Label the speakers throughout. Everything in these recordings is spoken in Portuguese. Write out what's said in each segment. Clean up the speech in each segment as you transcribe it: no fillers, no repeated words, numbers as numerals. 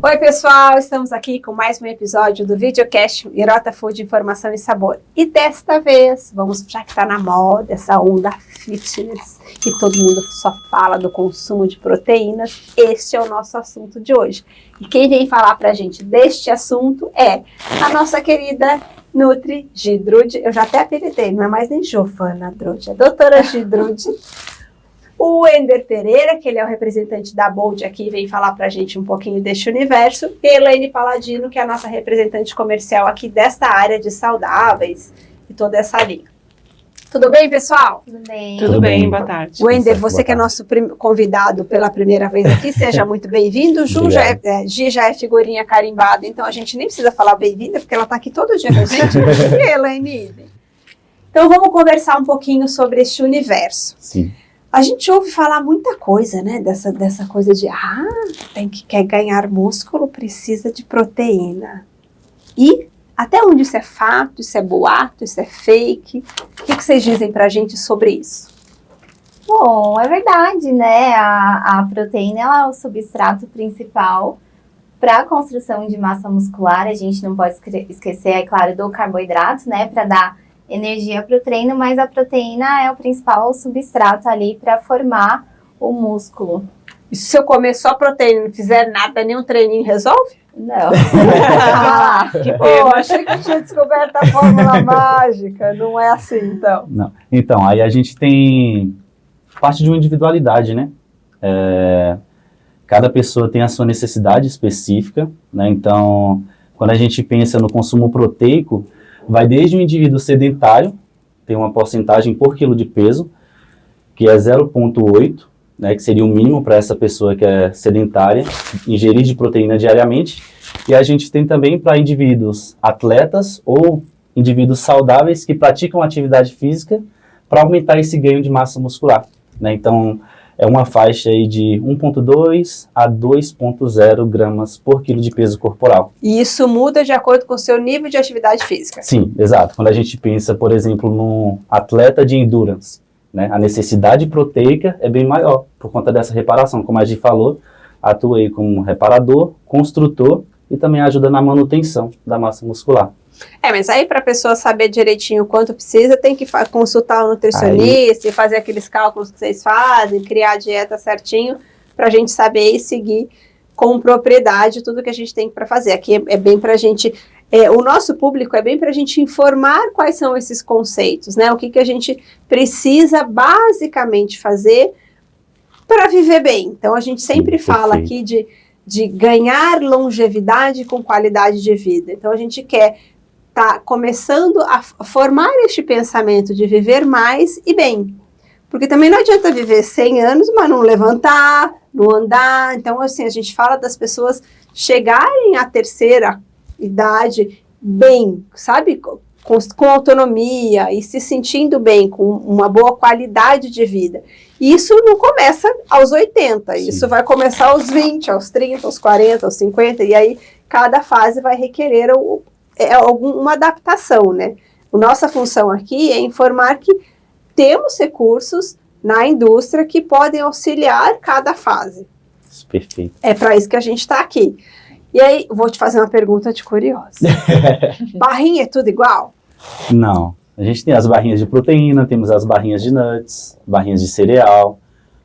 Speaker 1: Oi pessoal, estamos aqui com mais um episódio do videocast Hirota Food Informação e Sabor. E desta vez, já que está na moda essa onda fitness, que todo mundo só fala do consumo de proteínas, este é o nosso assunto de hoje. E quem vem falar pra gente deste assunto é a nossa querida Nutri Gidrude. Eu já até apelidei, não é mais nem Giovana Drude, é doutora Gidrude. O Wender Pereira, que ele é o representante da Bold aqui, vem falar pra gente um pouquinho deste universo. E a Elaine Paladino, que é a nossa representante comercial aqui desta área de saudáveis e toda essa linha. Tudo bem, pessoal?
Speaker 2: Tudo bem.
Speaker 3: Tudo bem, boa tarde.
Speaker 1: Wender, você que é nosso convidado pela primeira vez aqui, seja muito bem-vindo. Gi já é figurinha carimbada, então a gente nem precisa falar bem-vinda, porque ela está aqui todo dia com a gente. E Elaine? Então vamos conversar um pouquinho sobre este universo.
Speaker 3: Sim.
Speaker 1: A gente ouve falar muita coisa, né, dessa coisa de, quer ganhar músculo, precisa de proteína. E até onde isso é fato, isso é boato, isso é fake? O que vocês dizem pra gente sobre isso?
Speaker 2: Bom, é verdade, né, a proteína ela é o substrato principal para a construção de massa muscular. A gente não pode esquecer, é claro, do carboidrato, né, para dar energia para o treino, mas a proteína é o principal substrato ali para formar o músculo.
Speaker 1: E se eu comer só proteína e não fizer nada, nenhum treininho resolve?
Speaker 2: Não.
Speaker 1: Achei que tinha descoberto a fórmula mágica, não é assim então.
Speaker 3: Não. Então, aí a gente tem parte de uma individualidade, né? Cada pessoa tem a sua necessidade específica, né? Então, quando a gente pensa no consumo proteico, vai desde um indivíduo sedentário, tem uma porcentagem por quilo de peso, que é 0,8, né, que seria o mínimo para essa pessoa que é sedentária, ingerir de proteína diariamente. E a gente tem também para indivíduos atletas ou indivíduos saudáveis que praticam atividade física para aumentar esse ganho de massa muscular, né? Então, é uma faixa aí de 1,2 a 2,0 gramas por quilo de peso corporal.
Speaker 1: E isso muda de acordo com o seu nível de atividade física?
Speaker 3: Sim, exato. Quando a gente pensa, por exemplo, num atleta de endurance, né, a necessidade proteica é bem maior por conta dessa reparação. Como a gente falou, atua aí como reparador, construtor e também ajuda na manutenção da massa muscular.
Speaker 1: Mas aí para a pessoa saber direitinho o quanto precisa, tem que consultar o nutricionista e fazer aqueles cálculos que vocês fazem, criar a dieta certinho, para a gente saber e seguir com propriedade tudo que a gente tem para fazer. Aqui é bem para a gente, o nosso público é bem para a gente informar quais são esses conceitos, né? O que a gente precisa basicamente fazer para viver bem. Então a gente sempre fala aqui de ganhar longevidade com qualidade de vida. Então a gente quer tá começando a formar este pensamento de viver mais e bem. Porque também não adianta viver 100 anos, mas não levantar, não andar. Então, assim, a gente fala das pessoas chegarem à terceira idade bem, sabe? Com autonomia e se sentindo bem, com uma boa qualidade de vida. E isso não começa aos 80, Sim. Isso vai começar aos 20, aos 30, aos 40, aos 50, e aí cada fase vai requerer uma adaptação, né? A nossa função aqui é informar que temos recursos na indústria que podem auxiliar cada fase.
Speaker 3: Perfeito.
Speaker 1: É para isso que a gente está aqui. E aí, vou te fazer uma pergunta de curiosa. Barrinha é tudo igual?
Speaker 3: Não. A gente tem as barrinhas de proteína, temos as barrinhas de nuts, barrinhas de cereal,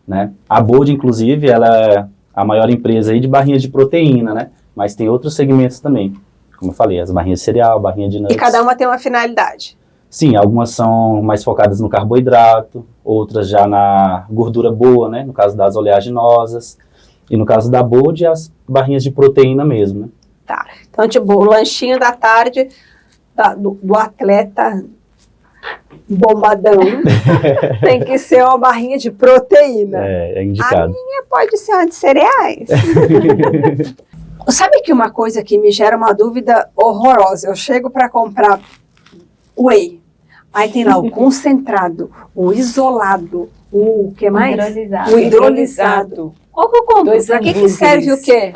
Speaker 3: né? A Bold, inclusive, ela é a maior empresa aí de barrinhas de proteína, né? Mas tem outros segmentos também. Como eu falei, as barrinhas de cereal, barrinha de nuts.
Speaker 1: E cada uma tem uma finalidade?
Speaker 3: Sim, algumas são mais focadas no carboidrato, outras já na gordura boa, né? No caso das oleaginosas. E no caso da Bold, as barrinhas de proteína mesmo, né?
Speaker 1: Tá. Então, tipo, o lanchinho da tarde do atleta bombadão tem que ser uma barrinha de proteína.
Speaker 3: É indicado.
Speaker 1: A minha pode ser uma de cereais. Sabe que uma coisa que me gera uma dúvida horrorosa? Eu chego para comprar whey, aí tem lá o concentrado, o isolado, o que mais?
Speaker 2: Hidrolisado.
Speaker 1: O hidrolisado. Qual que eu compro? Para que serve o quê?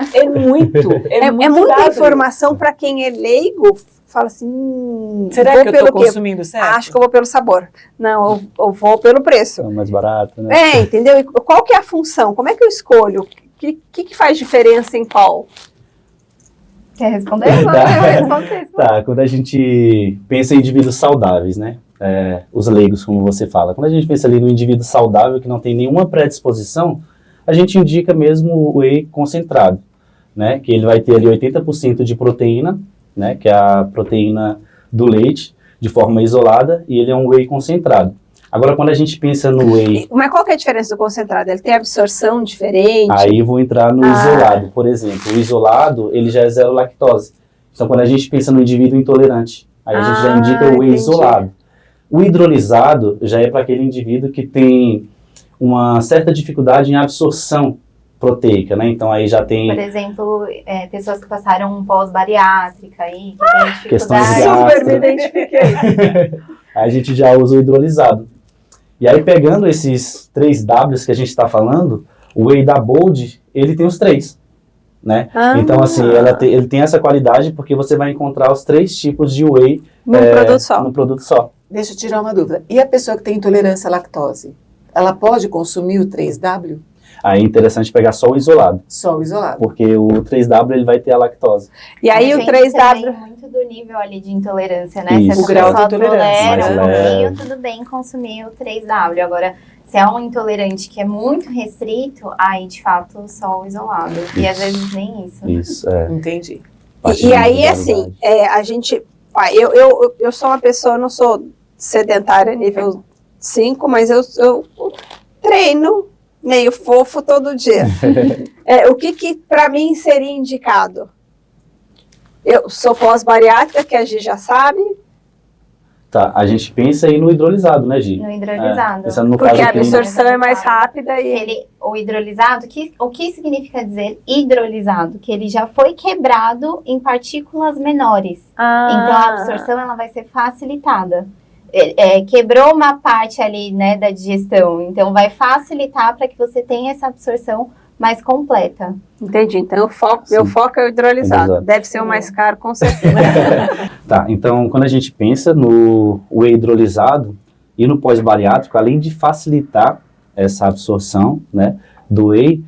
Speaker 4: É
Speaker 1: muita informação para quem é leigo. Fala assim,
Speaker 4: será que eu estou consumindo certo?
Speaker 1: Acho que eu vou pelo sabor. Não, eu vou pelo preço.
Speaker 3: É mais barato, né?
Speaker 1: Entendeu? E qual que é a função? Como é que eu escolho? O que faz diferença em qual?
Speaker 2: Quer responder? Eu respondo isso.
Speaker 3: Tá, quando a gente pensa em indivíduos saudáveis, né? Os leigos, como você fala. Quando a gente pensa ali no indivíduo saudável que não tem nenhuma predisposição, a gente indica mesmo o whey concentrado, né? Que ele vai ter ali 80% de proteína, né? Que é a proteína do leite, de forma isolada, e ele é um whey concentrado. Agora, quando a gente pensa no whey...
Speaker 1: Mas qual que é a diferença do concentrado? Ele tem absorção diferente?
Speaker 3: Aí vou entrar no isolado, por exemplo. O isolado, ele já é zero lactose. Então, quando a gente pensa no indivíduo intolerante, aí a gente já indica o whey isolado. O hidrolisado já é para aquele indivíduo que tem uma certa dificuldade em absorção proteica, né? Então, aí já tem...
Speaker 2: Por exemplo, pessoas que passaram pós-bariátrica aí, que tem
Speaker 3: questões
Speaker 2: dificuldade.
Speaker 1: Super me identifiquei.
Speaker 3: Aí a gente já usa o hidrolisado. E aí, pegando esses 3 Ws que a gente está falando, o whey da Bold, ele tem os 3, né? Então, assim, ele tem essa qualidade porque você vai encontrar os 3 tipos de whey
Speaker 1: num
Speaker 3: produto só.
Speaker 4: Deixa eu tirar uma dúvida. E a pessoa que tem intolerância à lactose? Ela pode consumir o 3W?
Speaker 3: Aí é interessante pegar só o isolado,
Speaker 4: Só o isolado.
Speaker 3: porque o 3W ele vai ter a lactose.
Speaker 1: E aí o 3W...
Speaker 2: Também muito do nível ali de intolerância, né?
Speaker 3: Isso.
Speaker 2: Se
Speaker 4: O grau de
Speaker 2: pessoa
Speaker 4: intolerância.
Speaker 2: tolera um
Speaker 3: Mais leve.
Speaker 2: pouquinho, tudo bem consumir o 3W. Agora, se é um intolerante que é muito restrito, aí de fato só o isolado. E às vezes nem isso.
Speaker 3: Isso,
Speaker 4: Entendi.
Speaker 1: E aí, assim, a gente... Eu sou uma pessoa, eu não sou sedentária nível 5, mas eu treino meio fofo todo dia. O que para mim seria indicado? Eu sou pós-bariátrica, que a Gi já sabe.
Speaker 3: Tá, a gente pensa aí no hidrolisado, né, Gi?
Speaker 2: No hidrolisado.
Speaker 3: Pensando no
Speaker 1: Porque
Speaker 3: caso
Speaker 1: a
Speaker 3: clínico.
Speaker 1: absorção é mais rápida e...
Speaker 2: O hidrolisado, o que significa dizer hidrolisado? Que ele já foi quebrado em partículas menores. Então a absorção ela vai ser facilitada. Quebrou uma parte ali, né, da digestão, então vai facilitar para que você tenha essa absorção mais completa.
Speaker 1: Entendi, então meu foco é o hidrolisado. Deve ser o mais caro, com certeza.
Speaker 3: Tá, então quando a gente pensa no whey hidrolisado e no pós-bariátrico, além de facilitar essa absorção, né, do whey,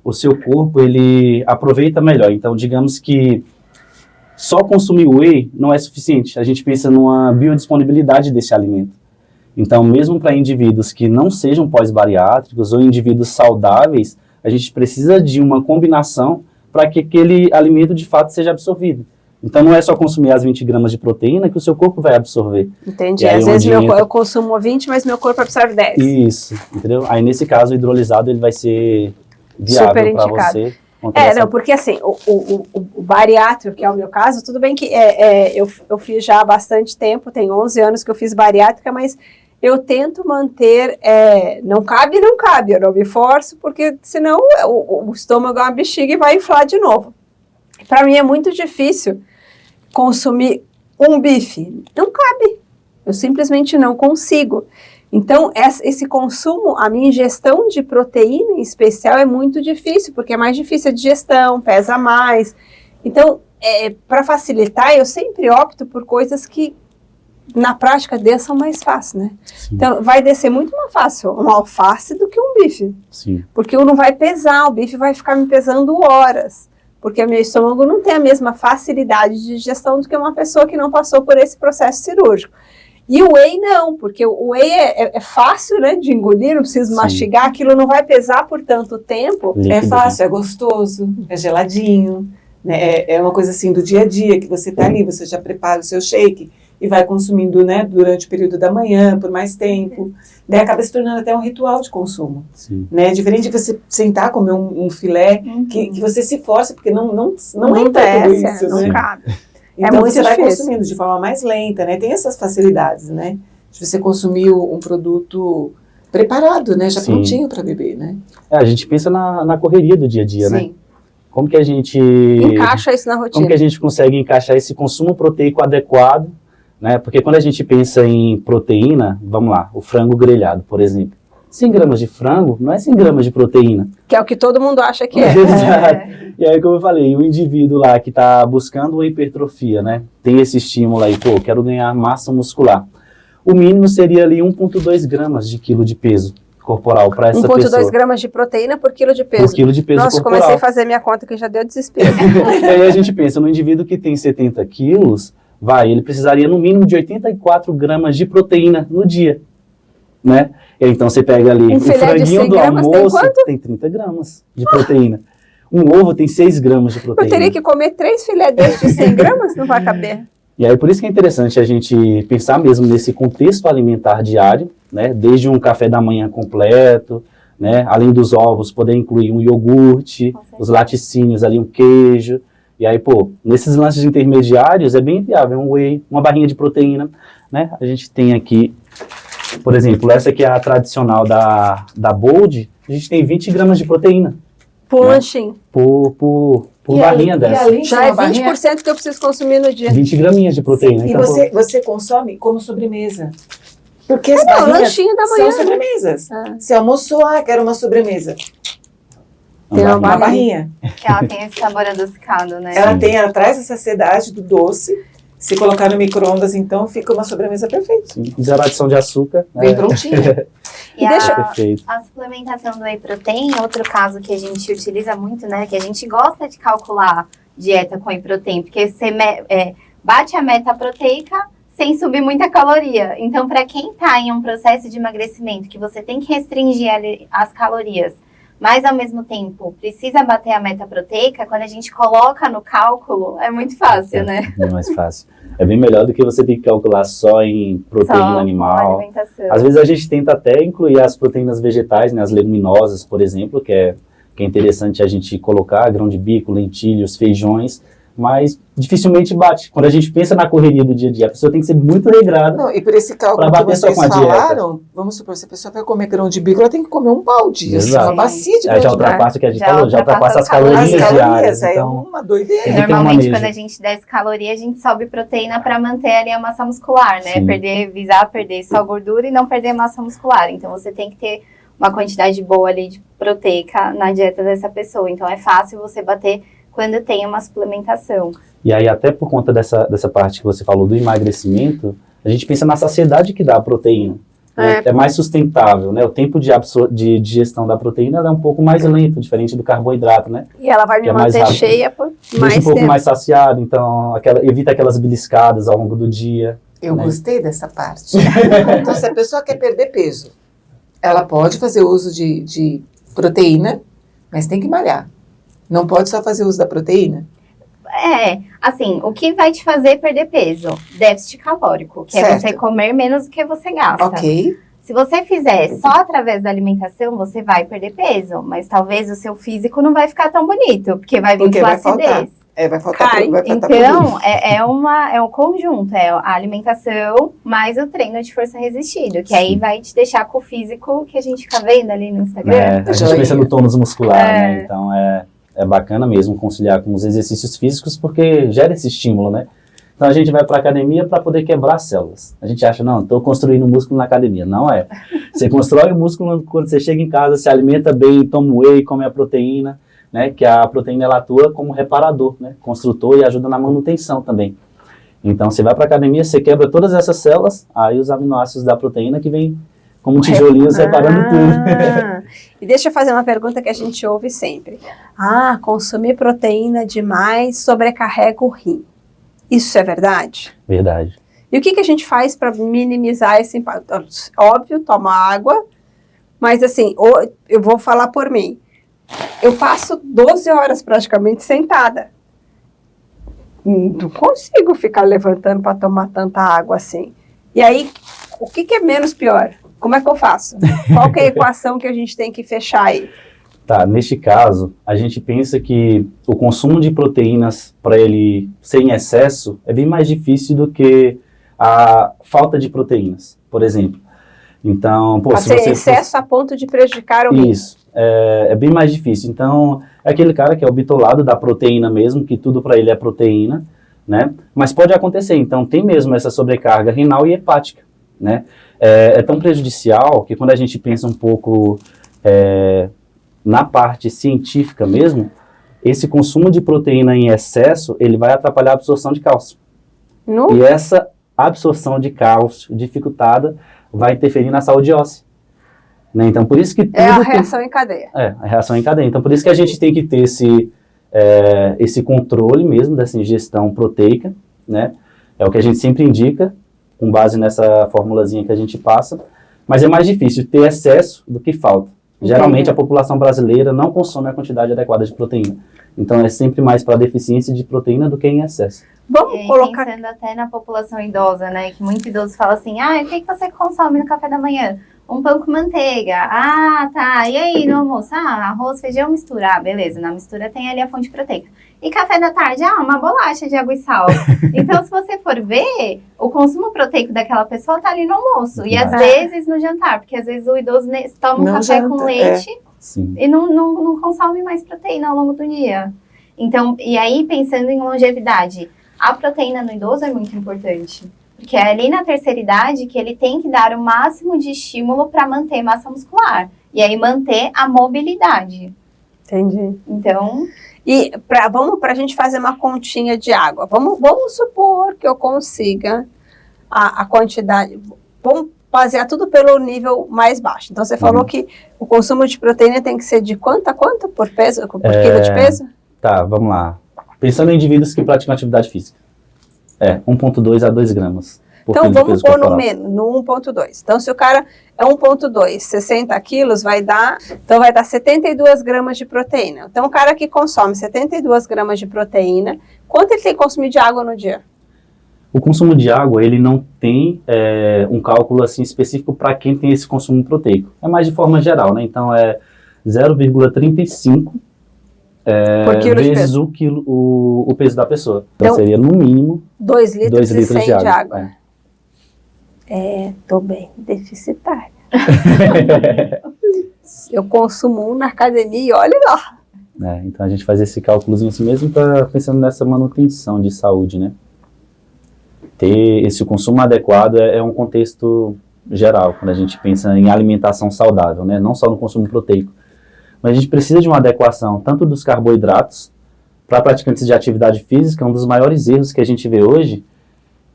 Speaker 3: o seu corpo ele aproveita melhor. Então digamos que só consumir whey não é suficiente. A gente pensa numa biodisponibilidade desse alimento. Então, mesmo para indivíduos que não sejam pós-bariátricos ou indivíduos saudáveis, a gente precisa de uma combinação para que aquele alimento de fato seja absorvido. Então, não é só consumir as 20 gramas de proteína que o seu corpo vai absorver.
Speaker 1: Entendi. Às vezes eu consumo 20, mas meu corpo absorve 10.
Speaker 3: Isso, entendeu? Aí, nesse caso, o hidrolisado ele vai ser viável para você.
Speaker 1: Não, porque assim, o bariátrico, que é o meu caso, tudo bem que eu fiz já há bastante tempo, tem 11 anos que eu fiz bariátrica, mas eu tento manter, não cabe, eu não me forço, porque senão o estômago é uma bexiga e vai inflar de novo. Para mim é muito difícil consumir um bife, não cabe, eu simplesmente não consigo. Então, esse consumo, a minha ingestão de proteína em especial é muito difícil, porque é mais difícil a digestão, pesa mais. Então, para facilitar, eu sempre opto por coisas que, na prática, desçam mais fácil, né? Sim. Então, vai descer muito mais fácil um alface do que um bife.
Speaker 3: Sim.
Speaker 1: Porque não vai pesar, o bife vai ficar me pesando horas. Porque o meu estômago não tem a mesma facilidade de digestão do que uma pessoa que não passou por esse processo cirúrgico. E o whey não, porque o whey é fácil, né, de engolir, não preciso mastigar, aquilo não vai pesar por tanto tempo.
Speaker 4: É fácil, é gostoso, é geladinho, né, é uma coisa assim do dia a dia, que você tá ali, você já prepara o seu shake e vai consumindo, né, durante o período da manhã, por mais tempo. Daí acaba se tornando até um ritual de consumo.
Speaker 3: Sim.
Speaker 4: Né? Diferente de você sentar, comer um filé, que você se força, porque não
Speaker 1: entra tudo
Speaker 4: isso,
Speaker 1: não
Speaker 4: né?
Speaker 1: cabe.
Speaker 4: Então
Speaker 1: muito
Speaker 4: você vai
Speaker 1: difícil.
Speaker 4: consumindo de forma mais lenta, né? Tem essas facilidades, né? De você consumir um produto preparado, né? Já
Speaker 3: Sim.
Speaker 4: prontinho para beber, né?
Speaker 3: A gente pensa na correria do dia a dia, né?
Speaker 4: Sim.
Speaker 3: Como que a gente...
Speaker 1: Encaixa isso na rotina.
Speaker 3: Como que a gente consegue encaixar esse consumo proteico adequado, né? Porque quando a gente pensa em proteína, vamos lá, o frango grelhado, por exemplo. 100 gramas de frango não é 100 gramas de proteína.
Speaker 1: Que é o que todo mundo acha que é.
Speaker 3: Exato. E aí, como eu falei, o indivíduo lá que está buscando uma hipertrofia, né? Tem esse estímulo aí, quero ganhar massa muscular. O mínimo seria ali 1,2 gramas de quilo de peso. corporal para essa
Speaker 1: 1,2
Speaker 3: pessoa.
Speaker 1: gramas de proteína por quilo de peso.
Speaker 3: Por quilo de peso
Speaker 1: Nossa,
Speaker 3: corporal.
Speaker 1: comecei a fazer minha conta que já deu desespero.
Speaker 3: E aí a gente pensa, no indivíduo que tem 70 quilos, ele precisaria no mínimo de 84 gramas de proteína no dia, né? E aí, então você pega ali
Speaker 1: Um
Speaker 3: o
Speaker 1: filé de
Speaker 3: franguinho
Speaker 1: 100
Speaker 3: do
Speaker 1: gramas tem
Speaker 3: almoço,
Speaker 1: quanto?
Speaker 3: tem 30 gramas de proteína. Um ovo tem 6 gramas de
Speaker 1: Eu
Speaker 3: proteína.
Speaker 1: teria que comer 3 filé desses de 100 gramas? Não vai caber.
Speaker 3: E aí por isso que é interessante a gente pensar mesmo nesse contexto alimentar diário, né? Desde um café da manhã completo, né? Além dos ovos, poder incluir um iogurte, os laticínios ali, um queijo. E aí, nesses lanches intermediários é bem viável, um whey, uma barrinha de proteína, né? A gente tem aqui, por exemplo, essa aqui é a tradicional da Bold, a gente tem 20 gramas de proteína.
Speaker 1: Por
Speaker 3: Né?
Speaker 1: lanchinho.
Speaker 3: Por barrinha dessa.
Speaker 1: Já é 20% que eu preciso consumir no dia.
Speaker 3: 20 graminhas de proteína.
Speaker 4: E
Speaker 3: Então,
Speaker 4: você consome como sobremesa. Porque as
Speaker 1: Não,
Speaker 4: barrinhas
Speaker 1: lanchinho da manhã.
Speaker 4: são sobremesas.
Speaker 1: Ah.
Speaker 4: Você almoçou, quero uma sobremesa.
Speaker 1: Tem uma
Speaker 4: Uma barrinha.
Speaker 2: Que ela tem esse sabor adocicado, né?
Speaker 4: Ela traz essa saciedade do doce. Se colocar no micro-ondas, então, fica uma sobremesa perfeita.
Speaker 3: sim, zero adição de açúcar. Né?
Speaker 4: Bem prontinha.
Speaker 2: E
Speaker 3: Perfeito.
Speaker 2: a suplementação do whey protein, outro caso que a gente utiliza muito, né? Que a gente gosta de calcular dieta com whey protein, porque você bate a meta proteica sem subir muita caloria. Então, para quem está em um processo de emagrecimento, que você tem que restringir ali as calorias, mas ao mesmo tempo precisa bater a meta proteica, quando a gente coloca no cálculo, é muito fácil, né?
Speaker 3: É mais fácil. É bem melhor do que você ter que calcular só em proteína
Speaker 2: Só
Speaker 3: animal.
Speaker 2: alimentação.
Speaker 3: Às vezes a gente tenta até incluir as proteínas vegetais, né, as leguminosas, por exemplo, que é interessante a gente colocar grão de bico, lentilhos, feijões, mas dificilmente bate. Quando a gente pensa na correria do dia a dia, a pessoa tem que ser muito regrada.
Speaker 4: Não, e por esse cálculo
Speaker 3: Pra
Speaker 4: que
Speaker 3: bater só
Speaker 4: vocês
Speaker 3: com a dieta.
Speaker 4: falaram, vamos supor, se a pessoa vai comer grão de bico, ela tem que comer um balde, assim,
Speaker 3: Exato.
Speaker 4: uma bacia de
Speaker 3: Aí já
Speaker 4: grão de bico.
Speaker 3: ultrapassa o que a gente
Speaker 2: Já
Speaker 3: falou, já ultrapassa as calorias
Speaker 4: As
Speaker 3: diárias.
Speaker 4: calorias, é
Speaker 3: Então,
Speaker 4: uma doideira.
Speaker 3: Tem que ter um
Speaker 2: Normalmente,
Speaker 3: manejo.
Speaker 2: quando a gente desce caloria, a gente sobe proteína para manter ali a massa muscular, né?
Speaker 3: Sim.
Speaker 2: Visar perder só gordura e não perder massa muscular. Então, você tem que ter uma quantidade boa ali de proteica na dieta dessa pessoa. Então, é fácil você bater quando tem uma suplementação.
Speaker 3: E aí, até por conta dessa parte que você falou do emagrecimento, a gente pensa na saciedade que dá a proteína. Né? É mais sustentável, né? O tempo de digestão da proteína ela é um pouco mais lento, diferente do carboidrato, né?
Speaker 1: E ela vai me
Speaker 3: Que é mais
Speaker 1: manter
Speaker 3: rápido.
Speaker 1: cheia por
Speaker 3: Deixa
Speaker 1: mais
Speaker 3: um pouco
Speaker 1: tempo.
Speaker 3: mais saciado, então evita aquelas beliscadas ao longo do dia.
Speaker 4: Eu
Speaker 3: Né?
Speaker 4: gostei dessa parte. Então, se a pessoa quer perder peso, ela pode fazer uso de proteína, mas tem que malhar. Não pode só fazer uso da proteína.
Speaker 2: Assim, o que vai te fazer perder peso? Déficit calórico, que é
Speaker 4: Certo.
Speaker 2: você comer menos do que você gasta.
Speaker 4: Ok.
Speaker 2: Se você fizer só através da alimentação, você vai perder peso, mas talvez o seu físico não vai ficar tão bonito, porque vai vir
Speaker 4: Porque vai faltar.
Speaker 2: flacidez.
Speaker 4: Vai faltar
Speaker 1: Cai.
Speaker 4: vai faltar
Speaker 2: Então,
Speaker 4: produto.
Speaker 2: é um conjunto, é a alimentação mais o treino de força resistido, que aí
Speaker 3: Sim.
Speaker 2: vai te deixar com o físico que a gente fica vendo ali no Instagram.
Speaker 3: Né? A gente
Speaker 4: Joinha.
Speaker 3: pensa no tônus muscular, né? Então é bacana mesmo conciliar com os exercícios físicos, porque gera esse estímulo, né? Então a gente vai para a academia para poder quebrar células. A gente acha, não, estou construindo músculo na academia. Não é. Você constrói o músculo quando você chega em casa, se alimenta bem, toma whey, come a proteína, né? Que a proteína ela atua como reparador, né? Construtor e ajuda na manutenção também. Então você vai para a academia, você quebra todas essas células, aí os aminoácidos da proteína que vem como tijolinhos separando tudo.
Speaker 1: E deixa eu fazer uma pergunta que a gente ouve sempre. Consumir proteína demais sobrecarrega o rim. Isso é verdade?
Speaker 3: Verdade.
Speaker 1: E o que a gente faz para minimizar esse impacto? Óbvio, toma água, mas assim, eu vou falar por mim. Eu passo 12 horas praticamente sentada. Não consigo ficar levantando para tomar tanta água assim. E aí, o que é menos pior? Como é que eu faço? Qual que é a equação que a gente tem que fechar aí?
Speaker 3: Tá, neste caso, a gente pensa que o consumo de proteínas para ele ser em excesso é bem mais difícil do que a falta de proteínas, por exemplo. Então,
Speaker 1: Para
Speaker 3: se
Speaker 1: ser
Speaker 3: você
Speaker 1: excesso a ponto de prejudicar o rim.
Speaker 3: Isso, é bem mais difícil. Então, é aquele cara que é o bitolado da proteína mesmo, que tudo para ele é proteína, né? Mas pode acontecer, então tem mesmo essa sobrecarga renal e hepática, né? É tão prejudicial que quando a gente pensa um pouco na parte científica mesmo, esse consumo de proteína em excesso, ele vai atrapalhar a absorção de cálcio. E essa absorção de cálcio dificultada vai interferir na saúde óssea. né? Então, por isso que
Speaker 1: É a
Speaker 3: tudo
Speaker 1: reação em cadeia.
Speaker 3: a reação em cadeia. Então, por isso que a gente tem que ter esse controle mesmo dessa ingestão proteica, né? É o que a gente sempre indica, com base nessa formulazinha que a gente passa, mas é mais difícil ter excesso do que falta. Geralmente, a população brasileira não consome a quantidade adequada de proteína. Então, é sempre mais para deficiência de proteína do que em excesso.
Speaker 1: Vamos colocar...
Speaker 2: Pensando até na população idosa, né? Que muito idoso fala assim, o que você consome no café da manhã? Um pão com manteiga. Ah, tá. E aí, no almoço? Arroz, feijão, mistura. Beleza. Na mistura tem ali a fonte proteica. E café da tarde? Uma bolacha de água e sal. Então, se você for ver, o consumo proteico daquela pessoa tá ali no almoço. E às vezes no jantar. Porque às vezes o idoso toma um café com leite e não consome mais proteína ao longo do dia. Então, e aí, pensando em longevidade, a proteína no idoso é muito importante. Porque é ali na terceira idade que ele tem que dar o máximo de estímulo para manter massa muscular. E aí manter a mobilidade.
Speaker 1: Entendi.
Speaker 2: Então...
Speaker 1: E vamos para a gente fazer uma continha de água. Vamos supor que eu consiga a quantidade... Vamos basear tudo pelo nível mais baixo. Então, você falou que o consumo de proteína tem que ser de quanto a quanto por quilo de peso?
Speaker 3: Tá, vamos lá. Pensando em indivíduos que praticam atividade física. 1,2 a 2 gramas por
Speaker 1: Então,
Speaker 3: quilo de
Speaker 1: vamos
Speaker 3: peso
Speaker 1: pôr
Speaker 3: corporal.
Speaker 1: no 1,2. Então, se o cara é 1,2, 60 quilos, vai dar 72 gramas de proteína. Então, o cara que consome 72 gramas de proteína, quanto ele tem que consumir de água no dia?
Speaker 3: O consumo de água, ele não tem um cálculo assim específico para quem tem esse consumo proteico. É mais de forma geral, né? Então, é 0,35
Speaker 1: por quilo de
Speaker 3: vezes
Speaker 1: peso.
Speaker 3: o peso da pessoa. Então, seria no mínimo
Speaker 1: 2 litros,
Speaker 3: 2 litros
Speaker 1: e 100
Speaker 3: de água.
Speaker 1: Tô bem deficitária. Eu consumo na academia e olha lá.
Speaker 3: Então a gente faz esse cálculozinho assim mesmo pensando nessa manutenção de saúde, né? Ter esse consumo adequado é um contexto geral, quando a gente pensa em alimentação saudável, né? Não só no consumo proteico. Mas a gente precisa de uma adequação tanto dos carboidratos, para praticantes de atividade física, um dos maiores erros que a gente vê hoje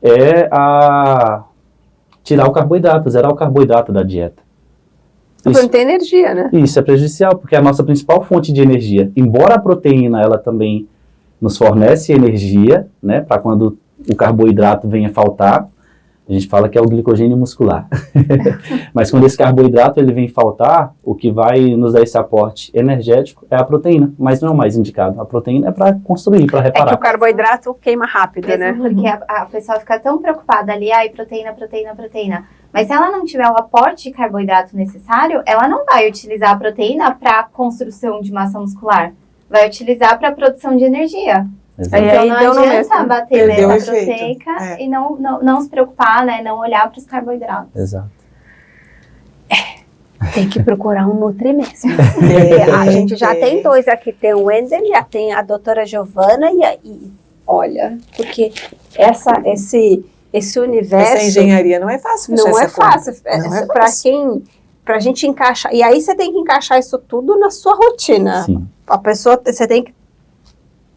Speaker 3: é tirar o carboidrato, zerar o carboidrato da dieta.
Speaker 1: Porque não tem energia, né?
Speaker 3: Isso é prejudicial, porque é a nossa principal fonte de energia. Embora a proteína, ela também nos fornece energia, né, para quando o carboidrato venha faltar, a gente fala que é o glicogênio muscular. Mas quando esse carboidrato ele vem faltar, o que vai nos dar esse aporte energético é a proteína, mas não é o mais indicado. A proteína é para construir, para reparar.
Speaker 1: É que o carboidrato queima rápido, né?
Speaker 2: Porque a pessoa fica tão preocupada ali, proteína. Mas se ela não tiver o aporte de carboidrato necessário, ela não vai utilizar a proteína para construção de massa muscular. Vai utilizar para produção de energia.
Speaker 3: Exato.
Speaker 2: Então
Speaker 1: aí
Speaker 2: não
Speaker 1: deu
Speaker 2: adianta bater
Speaker 4: Perdeu o
Speaker 2: meta
Speaker 4: efeito.
Speaker 2: proteica e não se preocupar, né? Não olhar para os carboidratos.
Speaker 3: Exato.
Speaker 1: Tem que procurar um nutri mesmo. A gente já tem 2 aqui, tem o Wendel, já tem a doutora Giovana e olha, porque esse universo...
Speaker 4: Essa engenharia não é fácil.
Speaker 1: Não é fácil.
Speaker 4: Não é
Speaker 1: Para
Speaker 4: fácil.
Speaker 1: pra gente encaixar. E aí você tem que encaixar isso tudo na sua rotina.
Speaker 3: Sim.
Speaker 1: A pessoa, você tem que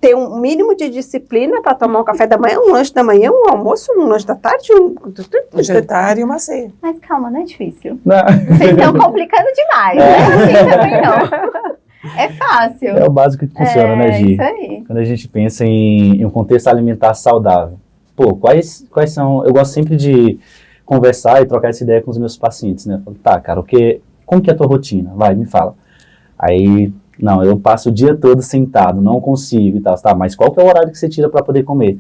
Speaker 1: ter um mínimo de disciplina para tomar um café da manhã, um lanche da manhã, um almoço, um lanche da tarde,
Speaker 4: Um jantar e uma ceia.
Speaker 2: Mas calma, não é difícil.
Speaker 3: Não.
Speaker 2: Vocês estão complicando demais, né? Assim também não. É fácil.
Speaker 3: É o básico que funciona, né, Gi?
Speaker 2: Isso aí.
Speaker 3: Quando a gente pensa em um contexto alimentar saudável. Pô, quais são... Eu gosto sempre de conversar e trocar essa ideia com os meus pacientes, né? Eu falo, tá, cara, como que é a tua rotina? Vai, me fala. Aí... Não, eu passo o dia todo sentado, não consigo e tal. Tá, mas qual que é o horário que você tira para poder comer?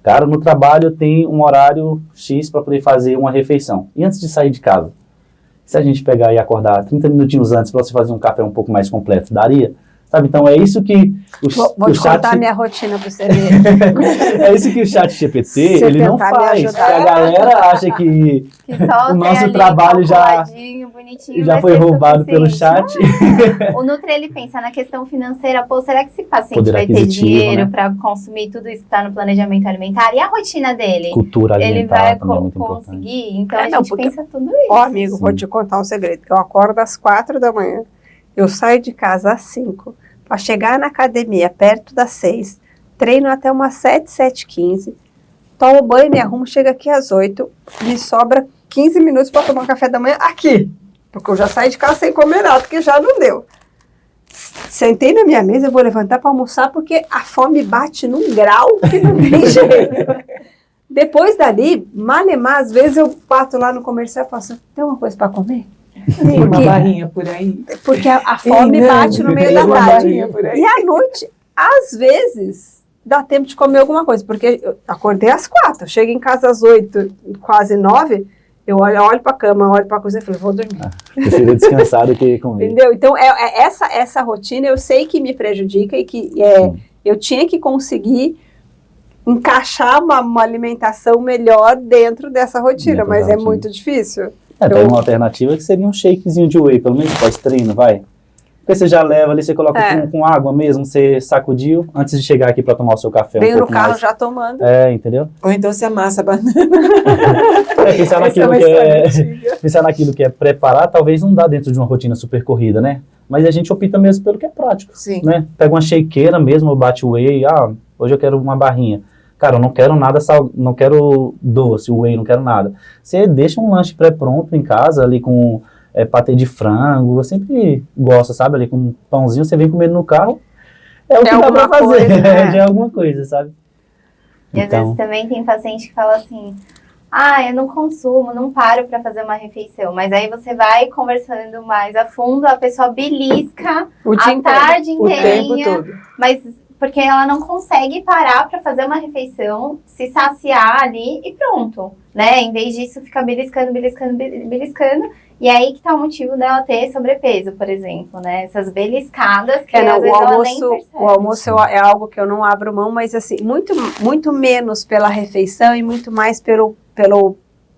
Speaker 3: Cara, no trabalho tem um horário X para poder fazer uma refeição. E antes de sair de casa? Se a gente pegar e acordar 30 minutinhos antes para você fazer um café um pouco mais completo, daria? Sabe, então é isso que
Speaker 1: Vou te contar minha rotina para você ver.
Speaker 3: É isso que o chat GPT, ele não faz. Porque a galera acha que
Speaker 2: só
Speaker 3: o nosso
Speaker 2: ali,
Speaker 3: trabalho já
Speaker 2: bonitinho,
Speaker 3: já foi roubado pelo chat.
Speaker 2: O Nutri, ele pensa na questão financeira. Pô, será que esse paciente
Speaker 3: Poder
Speaker 2: vai ter
Speaker 3: aquisitivo,
Speaker 2: dinheiro,
Speaker 3: né?
Speaker 2: para consumir tudo isso que está no planejamento alimentar? E a rotina dele?
Speaker 3: Cultura
Speaker 2: Ele
Speaker 3: alimentar
Speaker 2: vai
Speaker 3: também é muito
Speaker 2: conseguir?
Speaker 3: importante.
Speaker 2: Então a
Speaker 1: Não,
Speaker 2: gente
Speaker 1: porque-
Speaker 2: pensa tudo isso.
Speaker 1: Ó, amigo,
Speaker 3: Sim.
Speaker 1: vou te contar um segredo. Eu acordo às 4 da manhã, eu saio de casa às 5, para chegar na academia perto das 6, treino até umas 7, 7h15, tomo banho, me arrumo, chego aqui às 8, me sobra 15 minutos para tomar um café da manhã aqui. porque eu já saí de casa sem comer nada, porque já não deu. Sentei na minha mesa, eu vou levantar para almoçar, porque a fome bate num grau que não tem jeito. Depois dali, malemar, às vezes eu bato lá no comercial e falo assim, tem uma coisa para comer?
Speaker 4: Tem uma barrinha por aí.
Speaker 1: Porque a fome bate no meio da tarde. E à noite, às vezes, dá tempo de comer alguma coisa, porque eu acordei às 4, eu chego em casa às 8, quase 9, eu olho para a cama, olho para a cozinha e falo, vou dormir.
Speaker 3: Prefiro descansar do que comer.
Speaker 1: Entendeu? Então, essa rotina eu sei que me prejudica e que eu tinha que conseguir encaixar uma alimentação melhor dentro dessa rotina, mas é muito difícil.
Speaker 3: Tem uma alternativa que seria um shakezinho de whey, pelo menos pós-treino, vai. Porque você já leva ali, você coloca com água mesmo, você sacudiu antes de chegar aqui para tomar o seu café.
Speaker 1: Venho no carro já tomando.
Speaker 3: Entendeu?
Speaker 4: Ou então você amassa a banana.
Speaker 3: Pensar naquilo que é preparar, talvez não dá dentro de uma rotina super corrida, né? Mas a gente opta mesmo pelo que é prático.
Speaker 4: Sim.
Speaker 3: Né? Pega uma shakeira mesmo, bate whey, hoje eu quero uma barrinha. Cara, eu não quero nada não quero doce, whey, não quero nada. Você deixa um lanche pré-pronto em casa, ali com patê de frango, eu sempre gosto, sabe? Ali com um pãozinho, você vem comendo no carro, é o que dá pra fazer, já é alguma coisa, sabe?
Speaker 2: E às vezes também tem paciente que fala assim, eu não consumo, não paro pra fazer uma refeição, mas aí você vai conversando mais a fundo, a pessoa belisca a tarde inteirinha, mas porque ela não consegue parar para fazer uma refeição, se saciar ali e pronto, né? Em vez disso, fica beliscando, e aí que tá o motivo dela ter sobrepeso, por exemplo, né? Essas beliscadas que às vezes ela nem percebe.
Speaker 1: O almoço é algo que eu não abro mão, mas assim, muito menos pela refeição e muito mais pelo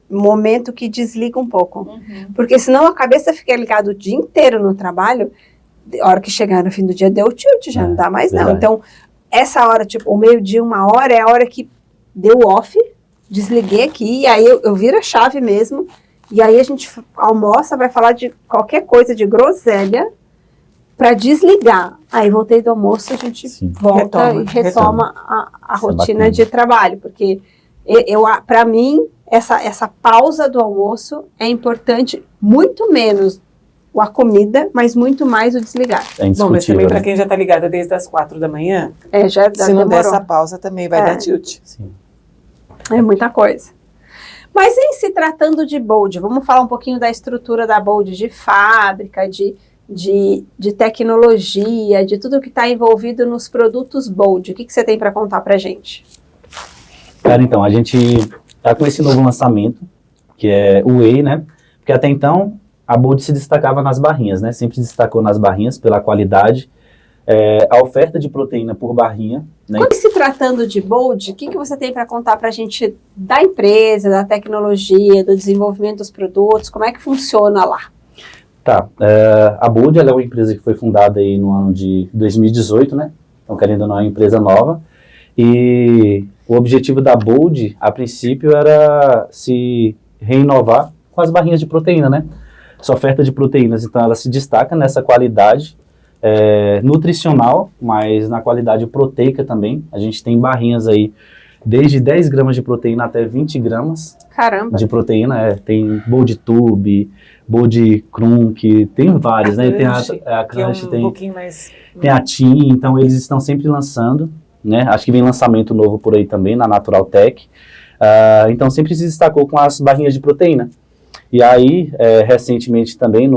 Speaker 1: momento que desliga um pouco.
Speaker 2: Uhum.
Speaker 1: Porque senão a cabeça fica ligada o dia inteiro no trabalho, a hora que chegar no fim do dia deu tilt, já não dá mais não. Então, essa hora, tipo, o meio-dia, 1h, é a hora que deu off, desliguei aqui, e aí eu viro a chave mesmo, e aí a gente almoça, vai falar de qualquer coisa, de groselha, para desligar. Aí voltei do almoço, a gente volta e retoma a rotina de trabalho, porque para mim, essa pausa do almoço é importante, muito menos a comida, mas muito mais o desligar.
Speaker 4: Bom, mas também para quem já está ligada desde as 4 da manhã, se não der essa pausa também vai dar tilt.
Speaker 3: Sim.
Speaker 1: É muita coisa. Mas em se tratando de Bold, vamos falar um pouquinho da estrutura da Bold, de fábrica, de tecnologia, de tudo que está envolvido nos produtos Bold. O que você tem para contar para a gente?
Speaker 3: Cara, então, a gente está com esse novo lançamento, que é o Whey, né? Porque até então a Bold se destacava nas barrinhas, né? Sempre se destacou nas barrinhas pela qualidade, a oferta de proteína por barrinha. Né?
Speaker 1: Quando se tratando de Bold, o que você tem para contar para a gente da empresa, da tecnologia, do desenvolvimento dos produtos? Como é que funciona lá?
Speaker 3: Tá, a Bold ela é uma empresa que foi fundada aí no ano de 2018, né? Então, querendo ou não, é uma empresa nova. E o objetivo da Bold, a princípio, era se reinovar com as barrinhas de proteína, né? Essa oferta de proteínas, então, ela se destaca nessa qualidade nutricional, mas na qualidade proteica também. A gente tem barrinhas aí desde 10 gramas de proteína até 20 gramas de proteína. Tem Bold Tube, Bold Crunk, tem vários, né? Tem a Crunch, tem a Team, então eles estão sempre lançando, né? Acho que vem lançamento novo por aí também, na Natural Tech. Então sempre se destacou com as barrinhas de proteína. E aí, recentemente também,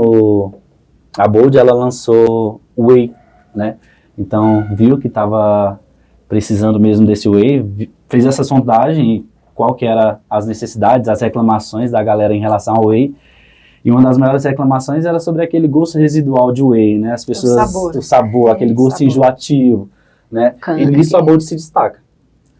Speaker 3: a Bold, ela lançou o Whey, né? Então, viu que estava precisando mesmo desse Whey, fez essa sondagem, qual que era as necessidades, as reclamações da galera em relação ao Whey. E uma das maiores reclamações era sobre aquele gosto residual de Whey, né? As pessoas, o sabor, aquele gosto enjoativo, né? E nisso a Bold se destaca.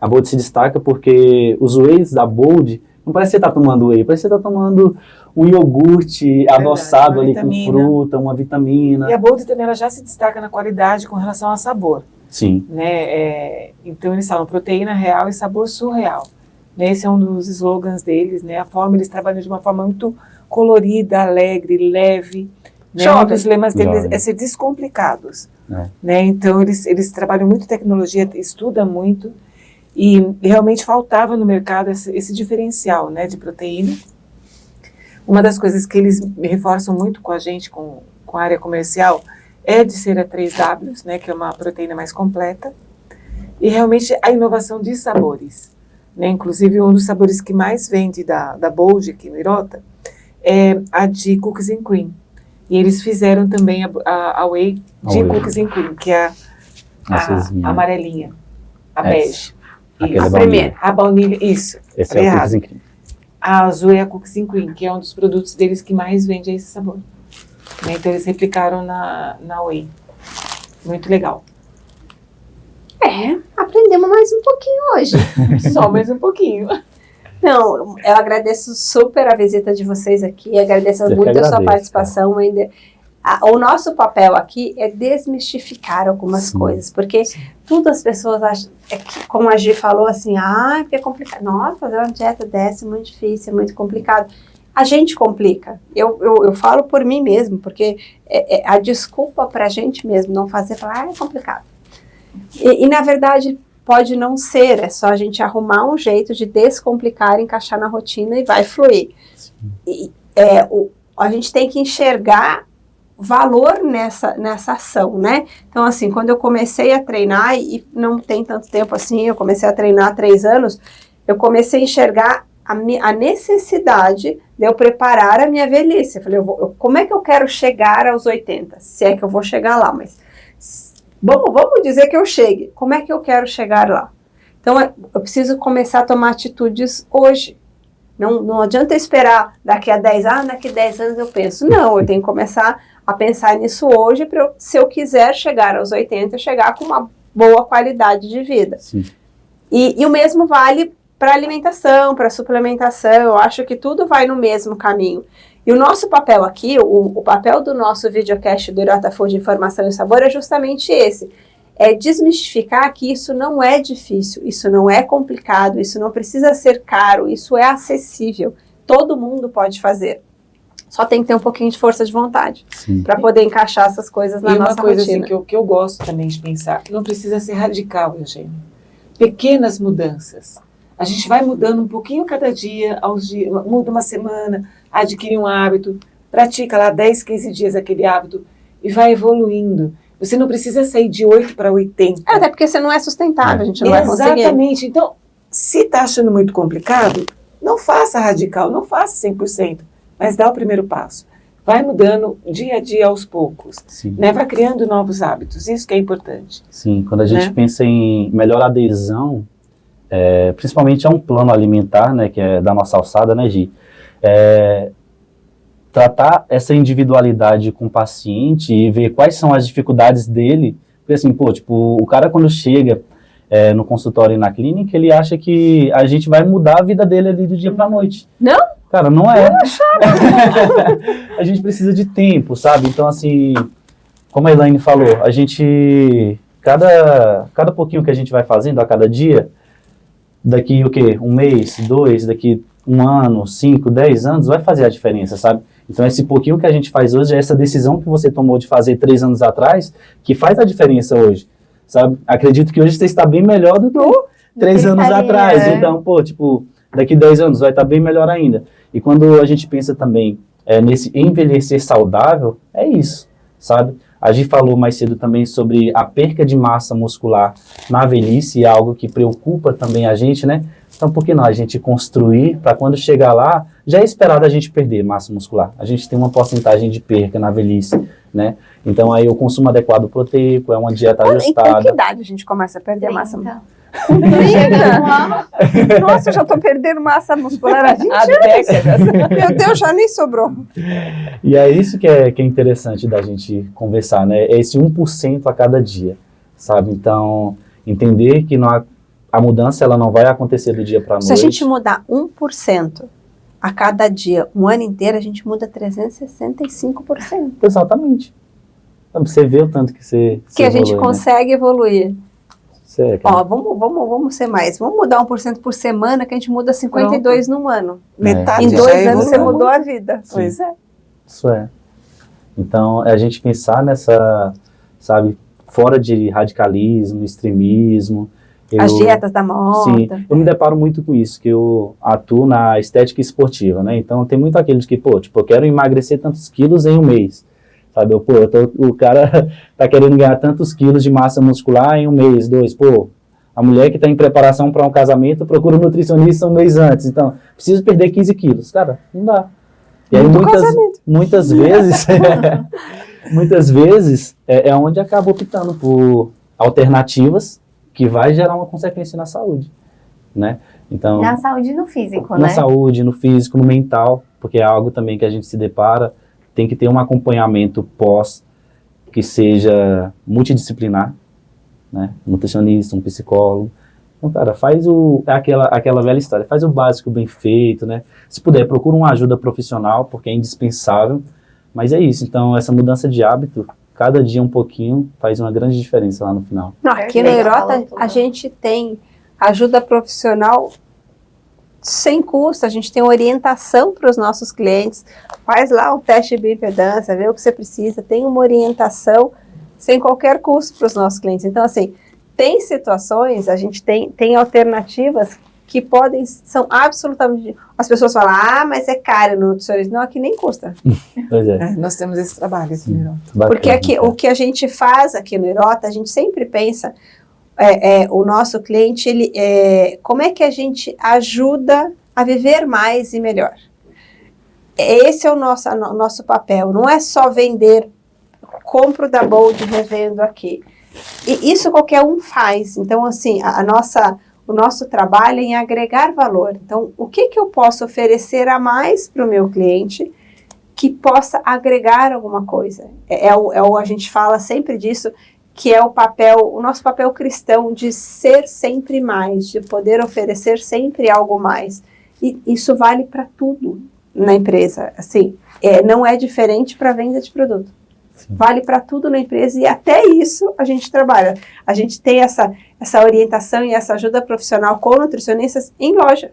Speaker 3: A Bold se destaca porque os Wheys da Bold, não parece que você está tomando Whey, parece que você está tomando um iogurte adoçado ali com fruta, uma vitamina.
Speaker 4: E a Bold também ela já se destaca na qualidade com relação ao sabor.
Speaker 3: Sim.
Speaker 4: Né? Então eles falam proteína real e sabor surreal. Né? Esse é um dos slogans deles, né? A forma, eles trabalham de uma forma muito colorida, alegre, leve. Né? Um dos lemas deles é ser descomplicados. Né? Então eles trabalham muito tecnologia, estudam muito. E realmente faltava no mercado esse diferencial, né, de proteína. Uma das coisas que eles reforçam muito com a gente, com a área comercial, é de ser a 3Ws, né, que é uma proteína mais completa, e realmente a inovação de sabores. Né? Inclusive, um dos sabores que mais vende da Bold aqui no Irota é a de Cookies and Cream. E eles fizeram também a whey de Cookies and Cream, que é a amarelinha, a bege.
Speaker 3: Aquela
Speaker 1: a primeira.
Speaker 4: A baunilha, isso.
Speaker 3: Esse é o Cookies and Cream.
Speaker 4: A azul é a Cookies and Cream, que é um dos produtos deles que mais vende esse sabor. Né? Então, eles replicaram na whey. Muito legal.
Speaker 1: Aprendemos mais um pouquinho hoje.
Speaker 4: Só mais um pouquinho.
Speaker 1: Não, eu agradeço super a visita de vocês aqui, agradeço muito a sua participação ainda. O nosso papel aqui é desmistificar algumas coisas, porque tudo as pessoas acham, como a Gi falou assim, que é complicado. Nossa, fazer uma dieta dessa é muito difícil, é muito complicado. A gente complica. Eu falo por mim mesmo, porque a desculpa pra gente mesmo não fazer, falar, é complicado. E na verdade, pode não ser, é só a gente arrumar um jeito de descomplicar, encaixar na rotina e vai fluir. A gente tem que enxergar valor nessa ação, né? Então, assim, quando eu comecei a treinar, e não tem tanto tempo assim, eu comecei a treinar há 3 anos, eu comecei a enxergar a necessidade de eu preparar a minha velhice. Eu falei, como é que eu quero chegar aos 80? Se é que eu vou chegar lá, mas vamos dizer que eu chegue. Como é que eu quero chegar lá? Então, eu preciso começar a tomar atitudes hoje. Não adianta esperar daqui a 10 anos, daqui a 10 anos eu penso. Não, eu tenho que começar a pensar nisso hoje, se eu quiser chegar aos 80, chegar com uma boa qualidade de vida. E o mesmo vale para alimentação, para suplementação. Eu acho que tudo vai no mesmo caminho. E o nosso papel aqui, o papel do nosso videocast do Irota Food Informação e Sabor é justamente esse. É desmistificar que isso não é difícil, isso não é complicado, isso não precisa ser caro, isso é acessível. Todo mundo pode fazer. Só tem que ter um pouquinho de força de vontade para poder encaixar essas coisas na nossa rotina.
Speaker 4: E uma coisa assim, que eu gosto também de pensar, não precisa ser radical, Eugênio. Pequenas mudanças. A gente vai mudando um pouquinho cada dia, muda uma semana, adquire um hábito, pratica lá 10, 15 dias aquele hábito e vai evoluindo. Você não precisa sair de 8 para 80.
Speaker 1: Até porque você não é sustentável, a gente não vai conseguir.
Speaker 4: Exatamente. Então, se está achando muito complicado, não faça radical, não faça 100%, mas dá o primeiro passo. Vai mudando dia a dia aos poucos. Né? Vai criando novos hábitos, isso que é importante.
Speaker 3: Sim, quando a gente pensa em melhor adesão, principalmente a um plano alimentar, né, que é da nossa alçada, né, Gi? Tratar essa individualidade com o paciente e ver quais são as dificuldades dele, porque assim, o cara quando chega no consultório e na clínica, ele acha que a gente vai mudar a vida dele ali do dia para a noite.
Speaker 1: Não?
Speaker 3: Cara, não é. A gente precisa de tempo, sabe? Então, assim, como a Elaine falou, a gente, cada pouquinho que a gente vai fazendo a cada dia, daqui o quê? 1 mês, 2, daqui 1 ano, 5, 10 anos, vai fazer a diferença, sabe? Então, esse pouquinho que a gente faz hoje, essa decisão que você tomou de fazer 3 anos atrás, que faz a diferença hoje, sabe? Acredito que hoje você está bem melhor do que 3 anos atrás. Então, daqui 10 anos vai estar bem melhor ainda. E quando a gente pensa também nesse envelhecer saudável, é isso, sabe? A Gi falou mais cedo também sobre a perca de massa muscular na velhice, é algo que preocupa também a gente, né? Então, por que não a gente construir para quando chegar lá, já é esperado a gente perder massa muscular. A gente tem uma porcentagem de perca na velhice, né? Então, aí o consumo adequado proteico, é uma dieta ajustada.
Speaker 1: Em que idade a gente começa a perder massa muscular?
Speaker 2: 30.
Speaker 1: Nossa, eu já tô perdendo massa muscular há 20 anos. Meu Deus, já nem sobrou.
Speaker 3: E é isso que é interessante da gente conversar, né? É esse 1% a cada dia, sabe? Então, entender que a mudança ela não vai acontecer do dia para a noite.
Speaker 1: Se a gente mudar 1% a cada dia, um ano inteiro, a gente muda 365%.
Speaker 3: Exatamente. Você vê o tanto que você
Speaker 1: a gente consegue evoluir.
Speaker 3: Ó,
Speaker 1: vamos ser mais. Vamos mudar 1% por semana, que a gente muda 52 num ano.
Speaker 4: Metade
Speaker 1: em 2
Speaker 4: já
Speaker 1: anos você mudou a vida.
Speaker 3: Sim.
Speaker 4: Pois é.
Speaker 3: Isso é. Então, é a gente pensar nessa, sabe, fora de radicalismo, extremismo,
Speaker 1: As dietas da moda.
Speaker 3: Sim, eu me deparo muito com isso, que eu atuo na estética esportiva, né? Então tem muito aqueles que, eu quero emagrecer tantos quilos em um mês, sabe? O cara tá querendo ganhar tantos quilos de massa muscular em um mês, 2, a mulher que está em preparação para um casamento procura um nutricionista um mês antes, então, preciso perder 15 quilos, cara, não dá. E aí muitas vezes, muitas vezes é onde acaba optando por alternativas que vai gerar uma consequência na saúde, né? Então,
Speaker 2: na saúde e no físico, né?
Speaker 3: Na saúde, no físico, no mental, porque é algo também que a gente se depara, tem que ter um acompanhamento pós que seja multidisciplinar, né? Um nutricionista, um psicólogo. Então, cara, aquela velha história, faz o básico bem feito, né? Se puder, procura uma ajuda profissional, porque é indispensável, mas é isso. Então, essa mudança de hábito, cada dia um pouquinho, faz uma grande diferença lá no final.
Speaker 1: Não, aqui no Irota, a gente tem ajuda profissional sem custo, a gente tem orientação para os nossos clientes, faz lá o teste de bioimpedância, vê o que você precisa, tem uma orientação sem qualquer custo para os nossos clientes. Então, assim, tem situações, a gente tem alternativas que são absolutamente... As pessoas falam, mas é caro no nutricionista. Não, aqui nem custa.
Speaker 3: Pois é.
Speaker 4: Nós temos esse trabalho aqui no Irota.
Speaker 1: Porque aqui, o que a gente faz aqui no Irota, a gente sempre pensa, o nosso cliente, como é que a gente ajuda a viver mais e melhor. Esse é o nosso papel. Não é só vender, compro da Bold, revendo aqui. E isso qualquer um faz. Então, assim, o nosso trabalho é em agregar valor. Então, o que eu posso oferecer a mais para o meu cliente que possa agregar alguma coisa? A gente fala sempre disso, que é o nosso papel cristão de ser sempre mais, de poder oferecer sempre algo mais. E isso vale para tudo na empresa. Assim, não é diferente para a venda de produto. Sim. Vale para tudo na empresa e até isso a gente trabalha. A gente tem essa orientação e essa ajuda profissional com nutricionistas em loja.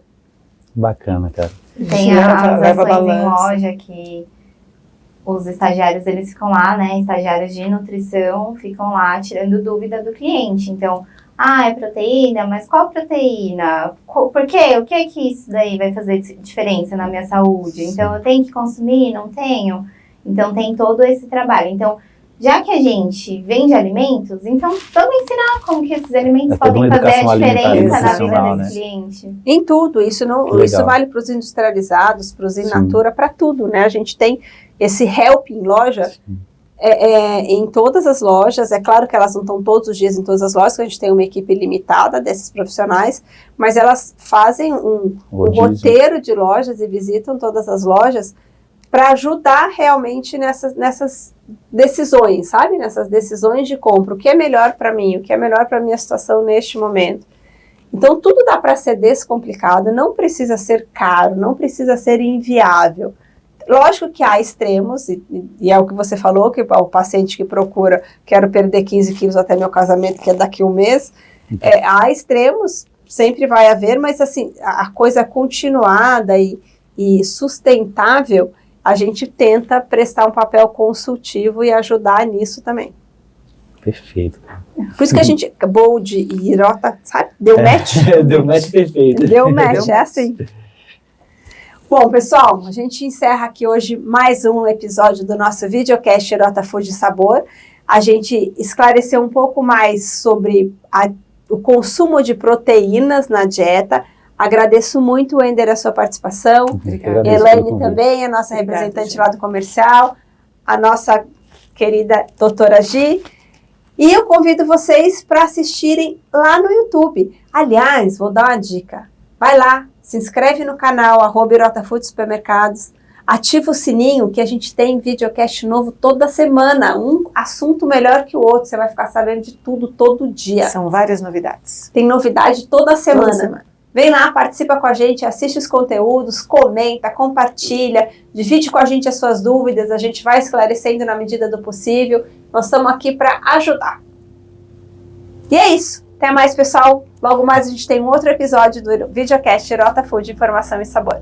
Speaker 3: Bacana, cara.
Speaker 2: Tem as ações em loja que os estagiários, eles ficam lá, né? Estagiários de nutrição ficam lá tirando dúvida do cliente. Então, é proteína, mas qual proteína? Por quê? O que é que isso daí vai fazer diferença na minha saúde? Então, eu tenho que consumir? Não tenho? Então, tem todo esse trabalho. Então, já que a gente vende alimentos, então vamos ensinar como que esses alimentos podem fazer a diferença na vida desse cliente.
Speaker 1: Em tudo. Isso vale para os industrializados, para os in natura, para tudo, né? A gente tem esse help em loja, em todas as lojas. É claro que elas não estão todos os dias em todas as lojas, porque a gente tem uma equipe limitada desses profissionais, mas elas fazem um roteiro de lojas e visitam todas as lojas para ajudar realmente nessas decisões, sabe? Nessas decisões de compra. O que é melhor para mim? O que é melhor para a minha situação neste momento? Então, tudo dá para ser descomplicado, não precisa ser caro, não precisa ser inviável. Lógico que há extremos, e é o que você falou, que o paciente que procura, quero perder 15 quilos até meu casamento, que é daqui a um mês, há extremos, sempre vai haver, mas assim, a coisa continuada e sustentável, a gente tenta prestar um papel consultivo e ajudar nisso também.
Speaker 3: Perfeito.
Speaker 1: Por isso que a gente, Bold e Irota, sabe? Deu match?
Speaker 3: Deu match perfeito.
Speaker 1: Deu match, é assim. Bom, pessoal, a gente encerra aqui hoje mais um episódio do nosso videocast Irota Food Sabor. A gente esclareceu um pouco mais sobre o consumo de proteínas na dieta. Agradeço muito, Wender, a sua participação.
Speaker 4: Obrigada.
Speaker 1: Elaine também, a nossa representante lá do comercial. A nossa querida doutora Gi. E eu convido vocês para assistirem lá no YouTube. Aliás, vou dar uma dica. Vai lá, se inscreve no canal, @IrotaFood Supermercados. Ativa o sininho, que a gente tem videocast novo toda semana. Um assunto melhor que o outro. Você vai ficar sabendo de tudo todo dia.
Speaker 4: São várias novidades.
Speaker 1: Tem novidade toda semana. Vem lá, participa com a gente, assiste os conteúdos, comenta, compartilha, divide com a gente as suas dúvidas, a gente vai esclarecendo na medida do possível. Nós estamos aqui para ajudar. E é isso. Até mais, pessoal. Logo mais a gente tem um outro episódio do videocast Irota Food, Informação e Sabor.